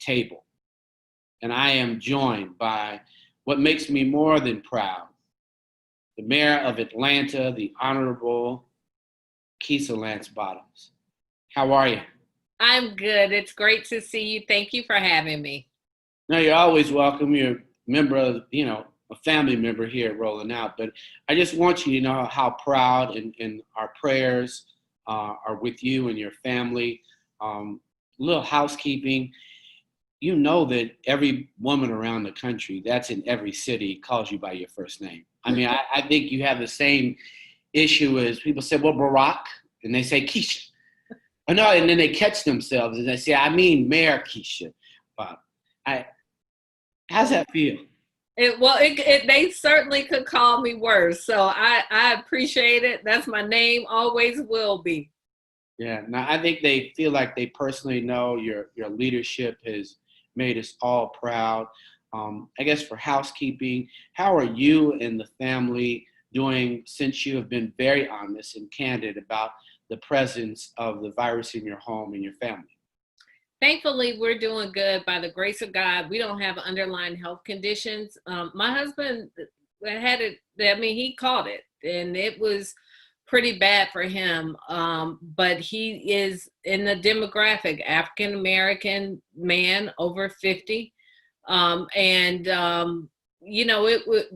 table. And I am joined by what makes me more than proud, the mayor of Atlanta, the Honorable Keisha Lance Bottoms. How are you? I'm good. It's great to see you. Thank you for having me. No, you're always welcome. You're a member of, a family member here at Rolling Out. But I just want you to know how proud and our prayers are with you and your family. Little housekeeping. You know that every woman around the country, that's in every city, calls you by your first name. I mean, I think you have the same issue as people say, well, Barack, and they say Keisha. Oh, no, and then they catch themselves and they say, I mean Mayor Keisha. How's that feel? They certainly could call me worse. So I appreciate it. That's my name, always will be. Yeah, now I think they feel like they personally know your leadership has made us all proud. I guess for housekeeping, how are you and the family doing since you have been very honest and candid about the presence of the virus in your home and your family? Thankfully, we're doing good by the grace of God. We don't have underlying health conditions. My husband had it, he caught it, and it was pretty bad for him. But he is in the demographic, African-American man over 50.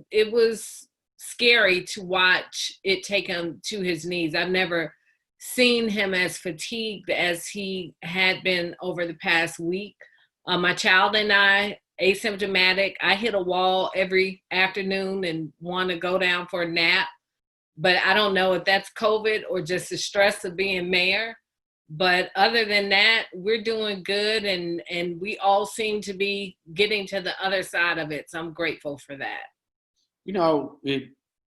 It was scary to watch it take him to his knees. I've never seen him as fatigued as he had been over the past week. My child and I, asymptomatic. I hit a wall every afternoon and want to go down for a nap. But I don't know if that's COVID or just the stress of being mayor. But other than that, we're doing good, and we all seem to be getting to the other side of it. So I'm grateful for that. It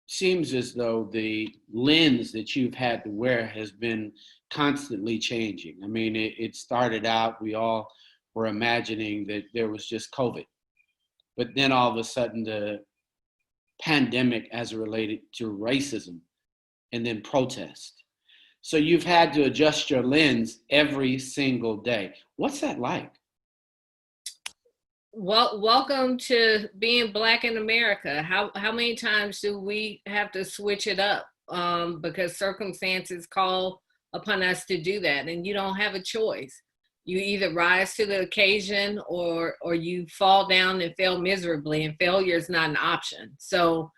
seems as though the lens that you've had to wear has been constantly changing. I mean, it started out, we all were imagining that there was just COVID. But then all of a sudden, the pandemic as it related to racism and then protest. So you've had to adjust your lens every single day. What's that like? Well, welcome to being Black in America. How many times do we have to switch it up because circumstances call upon us to do that, and you don't have a choice. You either rise to the occasion or you fall down and fail miserably, and failure is not an option. So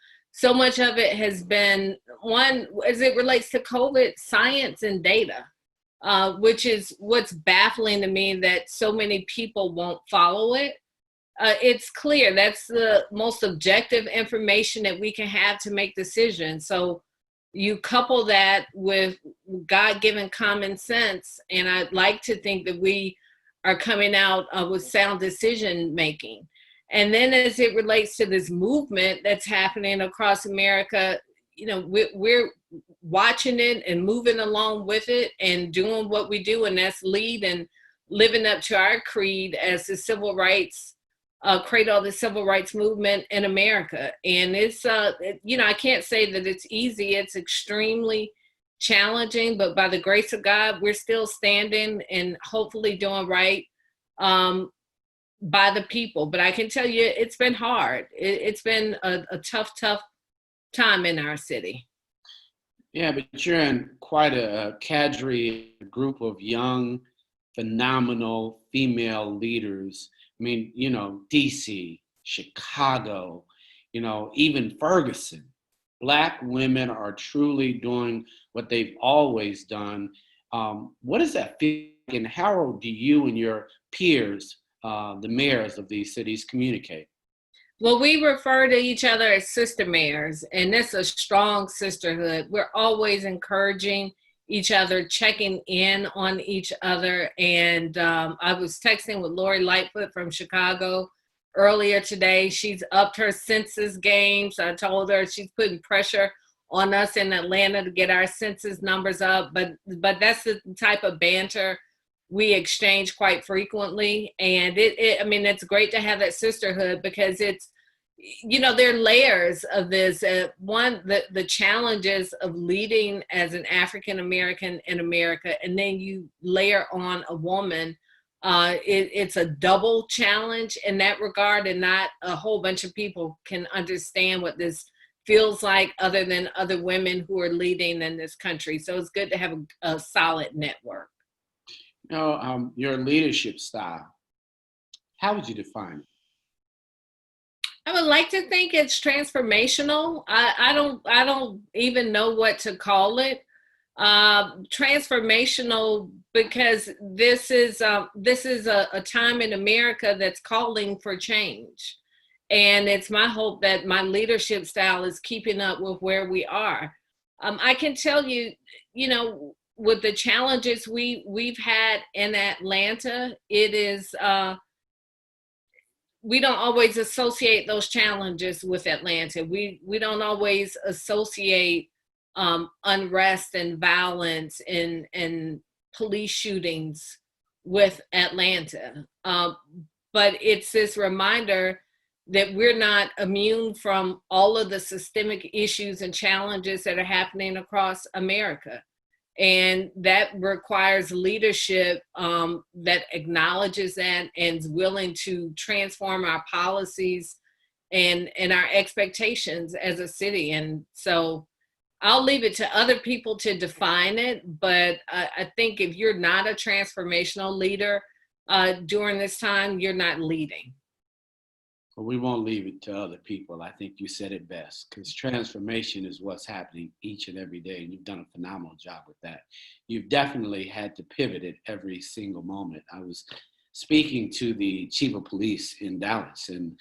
much of it has been, one, as it relates to COVID, science and data, which is what's baffling to me, that so many people won't follow it. It's clear that's the most objective information that we can have to make decisions. So you couple that with God-given common sense, and I'd like to think that we are coming out with sound decision making. And then as it relates to this movement that's happening across America, we're watching it and moving along with it and doing what we do, and that's lead and living up to our creed as the civil rights, cradle of the civil rights movement in America. And it's, I can't say that it's easy. It's extremely challenging, but by the grace of God, we're still standing and hopefully doing right by the people. But I can tell you, it's been hard. It's been a tough time in our city. Yeah, but you're in quite a cadre group of young, phenomenal female leaders. I mean, DC, Chicago, even Ferguson. Black women are truly doing what they've always done. What does that feel like, and how do you and your peers, the mayors of these cities, communicate? Well, we refer to each other as sister mayors, and it's a strong sisterhood. We're always encouraging each other, checking in on each other. And I was texting with Lori Lightfoot from Chicago earlier today. She's upped her census game. So I told her she's putting pressure on us in Atlanta to get our census numbers up. But that's the type of banter we exchange quite frequently. And it's great to have that sisterhood, because it's, there are layers of this. One, the challenges of leading as an African American in America, and then you layer on a woman It's a double challenge in that regard, and not a whole bunch of people can understand what this feels like other than other women who are leading in this country. So it's good to have a solid network. Your leadership style, how would you define it? I would like to think it's transformational. I don't even know what to call it. Transformational, because this is a time in America that's calling for change, and it's my hope that my leadership style is keeping up with where we are. I can tell you, you know, with the challenges we've had in Atlanta, it is. We don't always associate those challenges with Atlanta. We don't always associate unrest and violence and police shootings with Atlanta. But it's this reminder that we're not immune from all of the systemic issues and challenges that are happening across America. And that requires leadership that acknowledges that and is willing to transform our policies and our expectations as a city. And so I'll leave it to other people to define it, but I think if you're not a transformational leader during this time, you're not leading. Well, we won't leave it to other people. I think you said it best, because transformation is what's happening each and every day. And you've done a phenomenal job with that. You've definitely had to pivot at every single moment. I was speaking to the chief of police in Dallas, and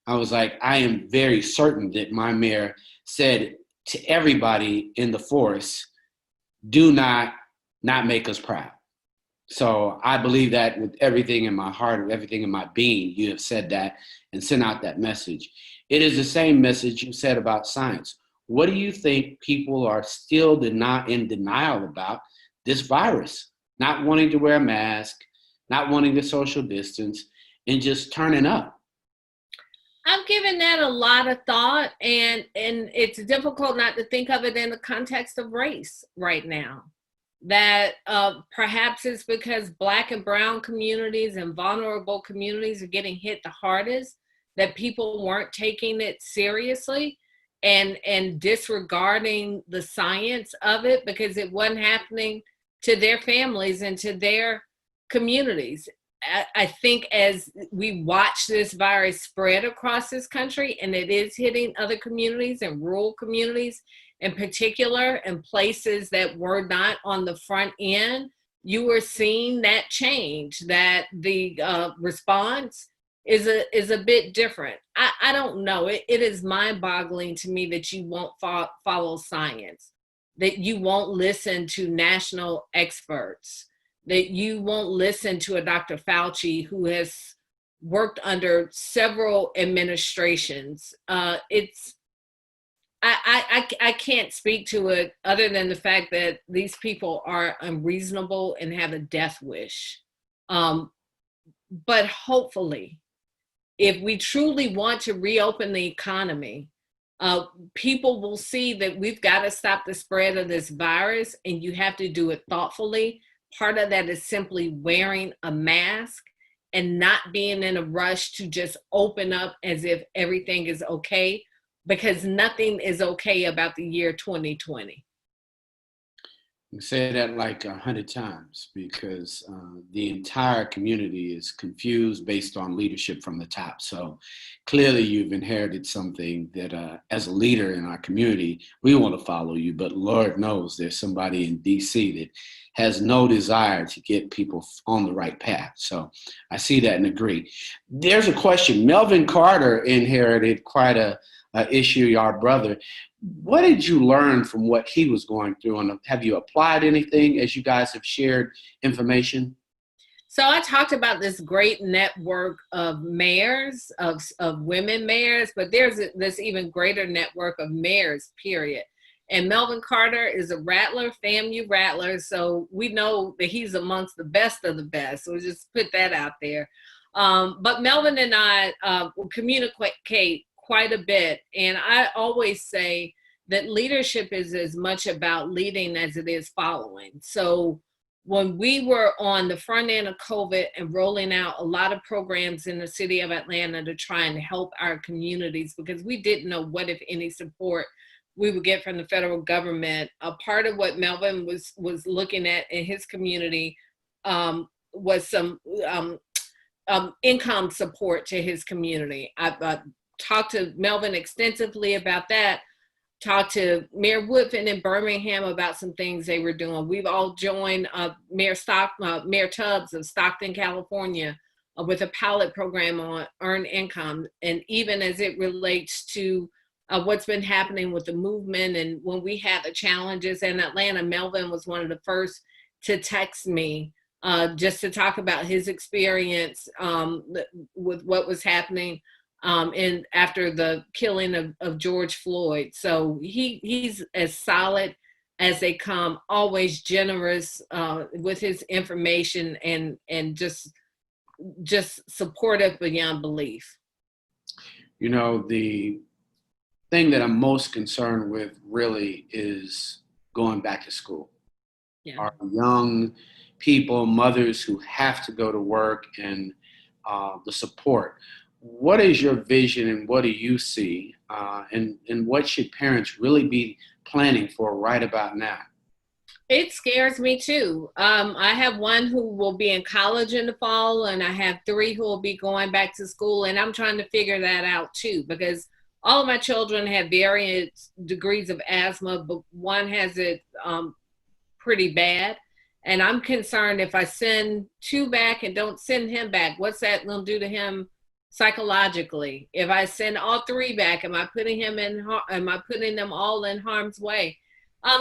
I was like, I am very certain that my mayor said to everybody in the force, do not make us proud. So I believe that with everything in my heart, with everything in my being, you have said that and sent out that message. It is the same message you said about science. What do you think people are still in denial about this virus? Not wanting to wear a mask, not wanting to social distance, and just turning up. I've given that a lot of thought, and it's difficult not to think of it in the context of race right now. That perhaps it's because Black and brown communities and vulnerable communities are getting hit the hardest, that people weren't taking it seriously and disregarding the science of it because it wasn't happening to their families and to their communities. I think as we watch this virus spread across this country, and it is hitting other communities and rural communities in particular, and places that were not on the front end, you are seeing that change, that the response is a bit different. I don't know. It is mind-boggling to me that you won't follow science, that you won't listen to national experts, that you won't listen to a Dr. Fauci who has worked under several administrations. I can't speak to it other than the fact that these people are unreasonable and have a death wish. But hopefully, if we truly want to reopen the economy, people will see that we've got to stop the spread of this virus, and you have to do it thoughtfully. Part of that is simply wearing a mask and not being in a rush to just open up as if everything is okay, because nothing is okay about the year 2020. You say that like 100 times, because the entire community is confused based on leadership from the top. So clearly you've inherited something that as a leader in our community, we want to follow you, but Lord knows there's somebody in DC that has no desire to get people on the right path. So I see that and agree. There's a question. Melvin Carter inherited quite a issue, our brother. What did you learn from what he was going through? And have you applied anything as you guys have shared information? So I talked about this great network of mayors, of women mayors, but there's this even greater network of mayors, period. And Melvin Carter is a Rattler, FAMU Rattler, so we know that he's amongst the best of the best. So just put that out there. But Melvin and I communicate quite a bit. And I always say that leadership is as much about leading as it is following. So when we were on the front end of COVID and rolling out a lot of programs in the city of Atlanta to try and help our communities, because we didn't know what, if any, support we would get from the federal government. A part of what Melvin was looking at in his community was some income support to his community. I talked to Melvin extensively about that. Talked to Mayor Woodfin in Birmingham about some things they were doing. We've all joined Mayor Tubbs of Stockton, California, with a pilot program on earned income. And even as it relates to what's been happening with the movement, and when we had the challenges in Atlanta, Melvin was one of the first to text me just to talk about his experience with what was happening and after the killing of George Floyd. So he's as solid as they come, always generous with his information, and just supportive beyond belief. You know, the thing that I'm most concerned with really is going back to school. Yeah. Our young people, mothers who have to go to work, and the support. What is your vision, and what do you see? And what should parents really be planning for right about now? It scares me too. I have one who will be in college in the fall, and I have 3 who will be going back to school. And I'm trying to figure that out too, because all of my children have various degrees of asthma, but one has it pretty bad. And I'm concerned if I send 2 back and don't send him back, what's that going to do to him psychologically? If I send all 3 back, am I putting them all in harm's way?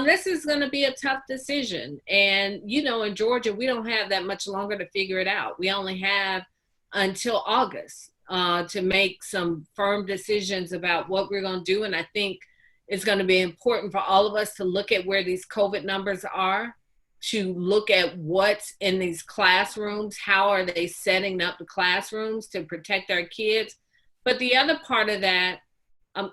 This is going to be a tough decision. And, you know, in Georgia, we don't have that much longer to figure it out. We only have until August to make some firm decisions about what we're going to do. And I think it's going to be important for all of us to look at where these COVID numbers are, to look at what's in these classrooms, how are they setting up the classrooms to protect our kids. But the other part of that,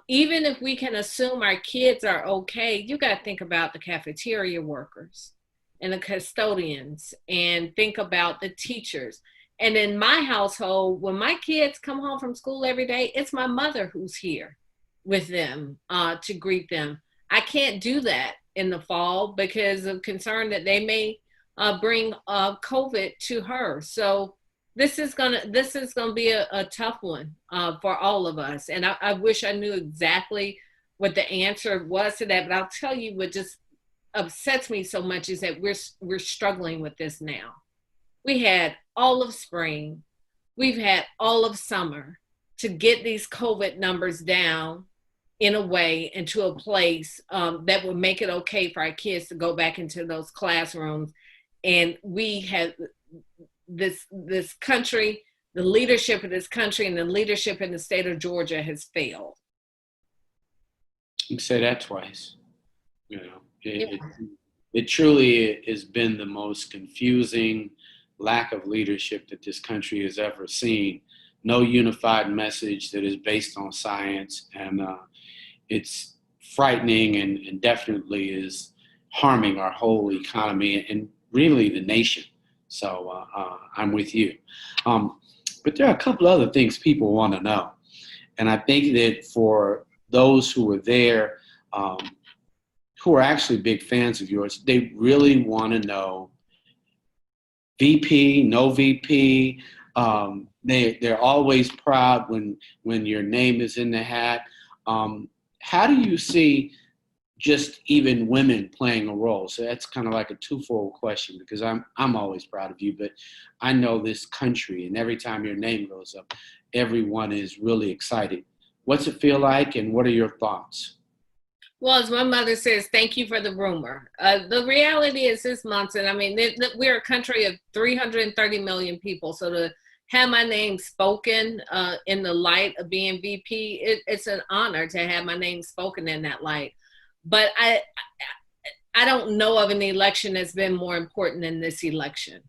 even if we can assume our kids are okay, you got to think about the cafeteria workers and the custodians, and think about the teachers. And in my household, when my kids come home from school every day, it's my mother who's here with them to greet them. I can't do that in the fall because of concern that they may bring COVID to her. So this is gonna be a tough one for all of us. And I wish I knew exactly what the answer was to that. But I'll tell you what just upsets me so much is that we're struggling with this now. We had all of spring, we've had all of summer to get these COVID numbers down in a way, into a place that would make it okay for our kids to go back into those classrooms. And we had this country, the leadership of this country and the leadership in the state of Georgia has failed. You say that twice. You know, it truly has been the most confusing lack of leadership that this country has ever seen. No unified message that is based on science, and it's frightening, and definitely is harming our whole economy and really the nation. So I'm with you. But there are a couple other things people want to know. And I think that for those who were there, who are actually big fans of yours, they really want to know VP, no VP. They're always proud when your name is in the hat. How do you see just even women playing a role? So that's kind of like a twofold question, because I'm always proud of you, but I know this country, and every time your name goes up, everyone is really excited. What's it feel like, and what are your thoughts? Well, as my mother says, thank you for the rumor. The reality is this, Monson, I mean, we're a country of 330 million people, so to have my name spoken in the light of being VP, it's an honor to have my name spoken in that light. But I don't know of an election that's been more important than this election.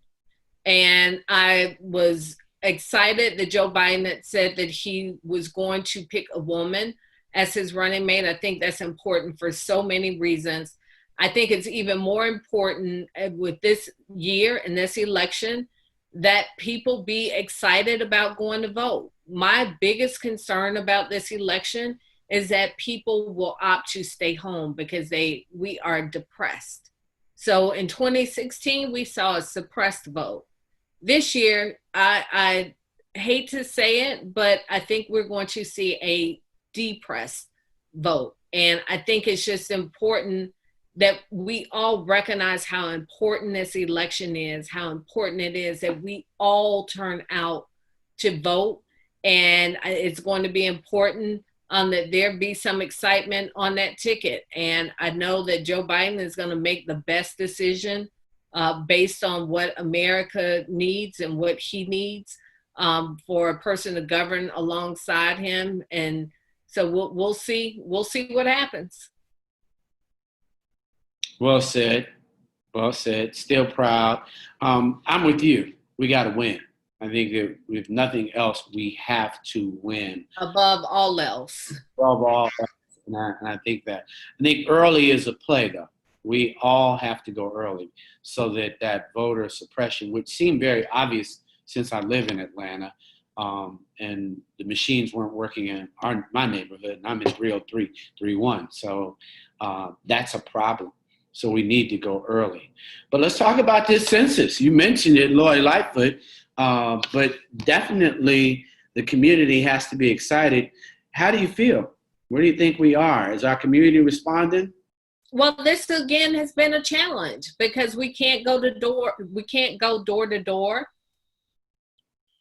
And I was excited that Joe Biden had said that he was going to pick a woman as his running mate. I think that's important for so many reasons. I think it's even more important with this year and this election that people be excited about going to vote. My biggest concern about this election is that people will opt to stay home because we are depressed. So in 2016, we saw a suppressed vote. This year, I hate to say it, but I think we're going to see a depressed vote. And I think it's just important that we all recognize how important this election is, how important it is that we all turn out to vote. And it's going to be important that there be some excitement on that ticket. And I know that Joe Biden is going to make the best decision based on what America needs and what he needs for a person to govern alongside him. And so we'll see what happens. Well said. Well said. Still proud. I'm with you. We got to win. I think that if nothing else, we have to win. Above all else. Above all else. And I think that. I think early is a play, though. We all have to go early so that voter suppression, which seemed very obvious since I live in Atlanta, and the machines weren't working in my neighborhood, and I'm in 30331. So that's a problem. So we need to go early. But let's talk about this census. You mentioned it, Lori Lightfoot, but definitely the community has to be excited. How do you feel? Where do you think we are? Is our community responding? Well, this again has been a challenge because we can't go door to door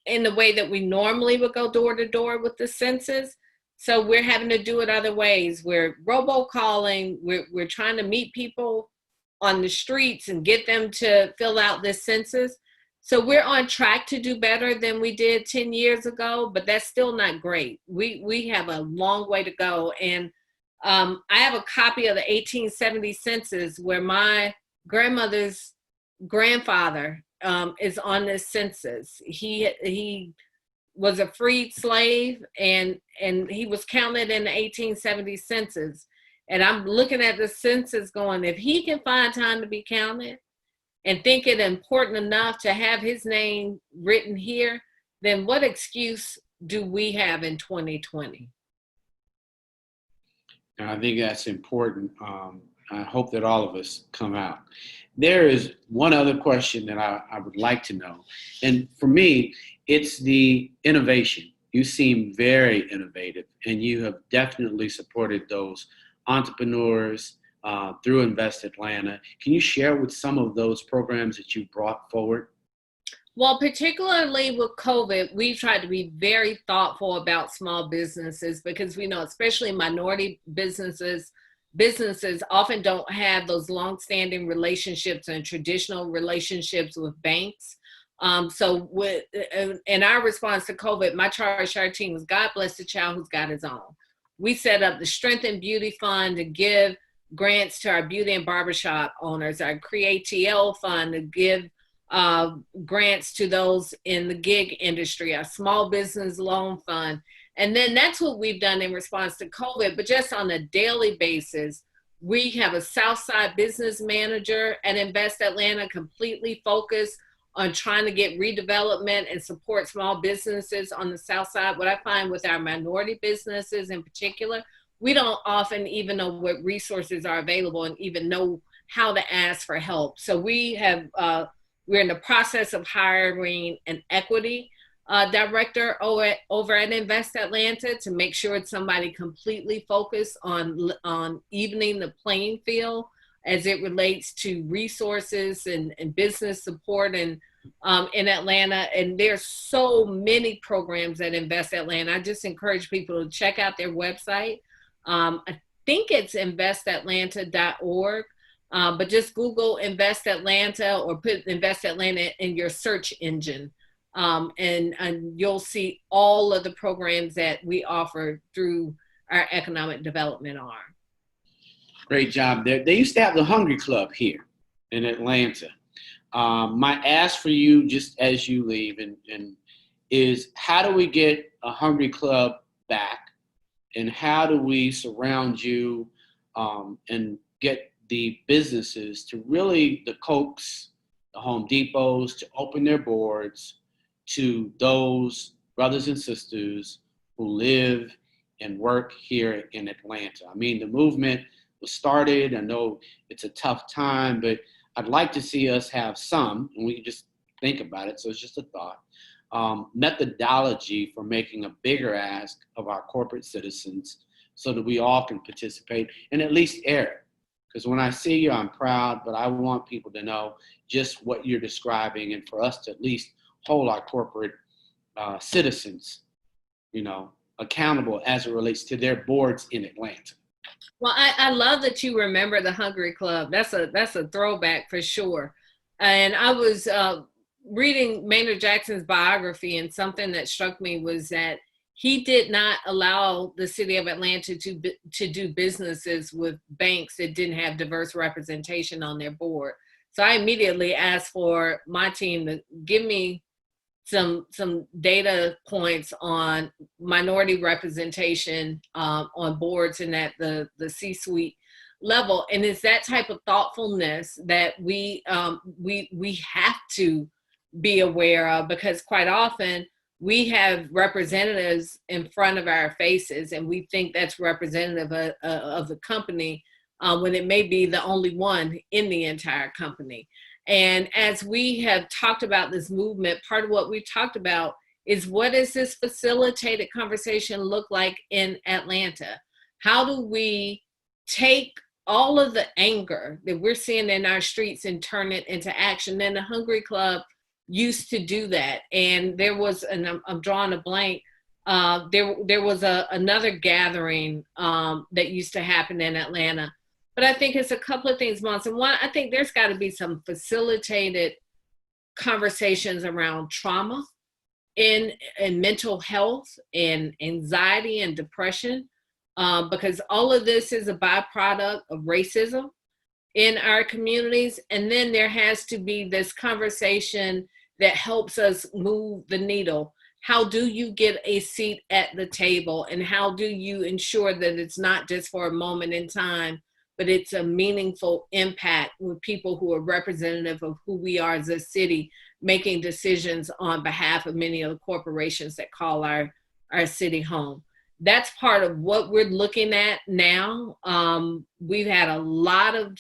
in the way that we normally would go door to door with the census. So we're having to do it other ways. We're robocalling. We're trying to meet people on the streets and get them to fill out this census. So we're on track to do better than we did 10 years ago, but that's still not great. We have a long way to go. And I have a copy of the 1870 census where my grandmother's grandfather is on this census. He was a freed slave and he was counted in the 1870 census. And I'm looking at the census going, if he can find time to be counted and think it important enough to have his name written here, then what excuse do we have in 2020? And I think that's important. I hope that all of us come out. There is one other question that I would like to know. And for me, it's the innovation. You seem very innovative, and you have definitely supported those entrepreneurs through Invest Atlanta. Can you share with some of those programs that you brought forward? Well, particularly with COVID, we've tried to be very thoughtful about small businesses because we know, especially minority businesses often don't have those longstanding relationships and traditional relationships with banks. So in our response to COVID, my charge to our team was God bless the child who's got his own. We set up the Strength and Beauty Fund to give grants to our beauty and barbershop owners, our CreateTL Fund to give grants to those in the gig industry, our small business loan fund. And then that's what we've done in response to COVID, but just on a daily basis, we have a Southside business manager at Invest Atlanta completely focused on trying to get redevelopment and support small businesses on the South Side. What I find with our minority businesses in particular, we don't often even know what resources are available and even know how to ask for help. So we're in the process of hiring an equity director over at Invest Atlanta to make sure it's somebody completely focused on evening the playing field as it relates to resources and business support and in Atlanta. And there's so many programs at Invest Atlanta. I just encourage people to check out their website. I think it's investatlanta.org, but just Google Invest Atlanta or put Invest Atlanta in your search engine. And you'll see all of the programs that we offer through our economic development arm. Great job there. They used to have the Hungry Club here in Atlanta. My ask for you, just as you leave, and is how do we get a Hungry Club back, and how do we surround you and get the businesses to really, the Cokes, the Home Depots, to open their boards to those brothers and sisters who live and work here in Atlanta. I mean, the movement was started. I know it's a tough time, but I'd like to see us have some, and we can just think about it, so it's just a thought, methodology for making a bigger ask of our corporate citizens so that we all can participate and at least air it. Because when I see you, I'm proud, but I want people to know just what you're describing and for us to at least hold our corporate citizens, accountable as it relates to their boards in Atlanta. Well, I love that you remember the Hungry Club. That's a throwback for sure. And I was reading Maynard Jackson's biography, and something that struck me was that he did not allow the city of Atlanta to do businesses with banks that didn't have diverse representation on their board. So I immediately asked for my team to give me some data points on minority representation on boards and at the C-suite level. And it's that type of thoughtfulness that we have to be aware of, because quite often we have representatives in front of our faces and we think that's representative of the company when it may be the only one in the entire company. And as we have talked about this movement, part of what we've talked about is, what does this facilitated conversation look like in Atlanta? How do we take all of the anger that we're seeing in our streets and turn it into action? And the Hungry Club used to do that. And there was, and I'm drawing a blank, there was another gathering that used to happen in Atlanta. But I think it's a couple of things, Monson. One, I think there's got to be some facilitated conversations around trauma and mental health and anxiety and depression, because all of this is a byproduct of racism in our communities. And then there has to be this conversation that helps us move the needle. How do you get a seat at the table? And how do you ensure that it's not just for a moment in time, but it's a meaningful impact with people who are representative of who we are as a city, making decisions on behalf of many of the corporations that call our city home? That's part of what we're looking at now. We've had a lot of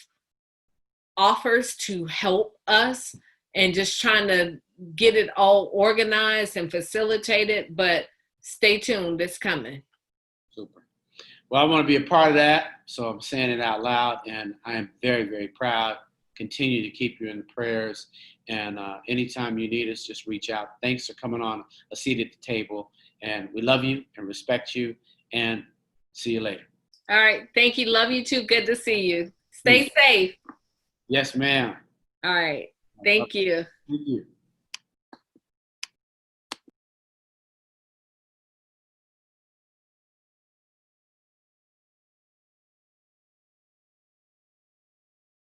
offers to help us and just trying to get it all organized and facilitated, but stay tuned, it's coming. Super. Well, I want to be a part of that, so I'm saying it out loud, and I am very, very proud. Continue to keep you in the prayers, and anytime you need us, just reach out. Thanks for coming on A Seat at the Table, and we love you and respect you, and see you later. All right, thank you. Love you too. Good to see you. Stay safe. Yes, ma'am. All right, thank you. Thank you.